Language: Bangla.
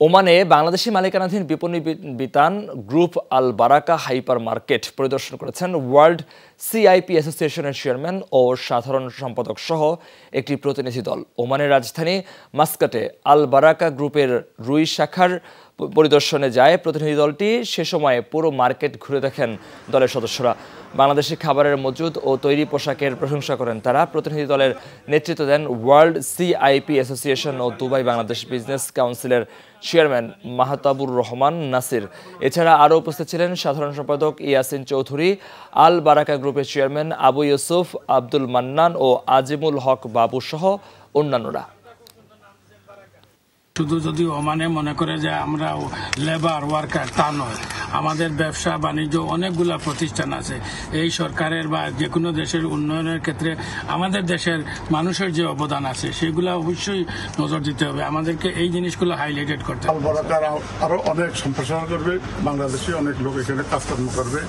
ওমানে বাংলাদেশি মালিকানাধীন বিপণী বিতান গ্রুপ আল বারাকা হাইপার মার্কেট পরিদর্শন করেছেন ওয়ার্ল্ড সিআইপি অ্যাসোসিয়েশনের চেয়ারম্যান ও সাধারণ সম্পাদক সহ একটি প্রতিনিধি দল। ওমানের রাজধানী মাস্কাটে আল বারাকা গ্রুপের রুই শাখার পরিদর্শনে যায় প্রতিনিধি দলটি। সে সময় পুরো মার্কেট ঘুরে দেখেন দলের সদস্যরা। বাংলাদেশি খাবারের মজুদ ও তৈরি পোশাকের প্রশংসা করেন তারা। প্রতিনিধি দলের নেতৃত্ব দেন ওয়ার্ল্ড সিআইপি অ্যাসোসিয়েশন ও দুবাই বাংলাদেশ বিজনেস কাউন্সিলের চেয়ারম্যান মাহতাবুর রহমান নাসির। এছাড়া আরও উপস্থিত ছিলেন সাধারণ সম্পাদক ইয়াসিন চৌধুরী, আল বারাকা গ্রুপের চেয়ারম্যান আবু ইউসুফ, আব্দুল মান্নান ও আজিমুল হক বাবু সহ অন্যান্যরা। শুধু যদি ওমানে মনে করে যে আমরা লেবার ওয়ার্কার তা নয়, আমাদের ব্যবসা বাণিজ্য অনেকগুলা প্রতিষ্ঠান আছে। এই সরকারের বা যে কোনো দেশের উন্নয়নের ক্ষেত্রে আমাদের দেশের মানুষের যে অবদান আছে সেগুলো অবশ্যই নজর দিতে হবে। আমাদেরকে এই জিনিসগুলো হাইলাইটেড করতে হবে। আরো অনেক সম্প্রসারণ করবে, বাংলাদেশি অনেক লোক এখানে কাজকর্ম করবে।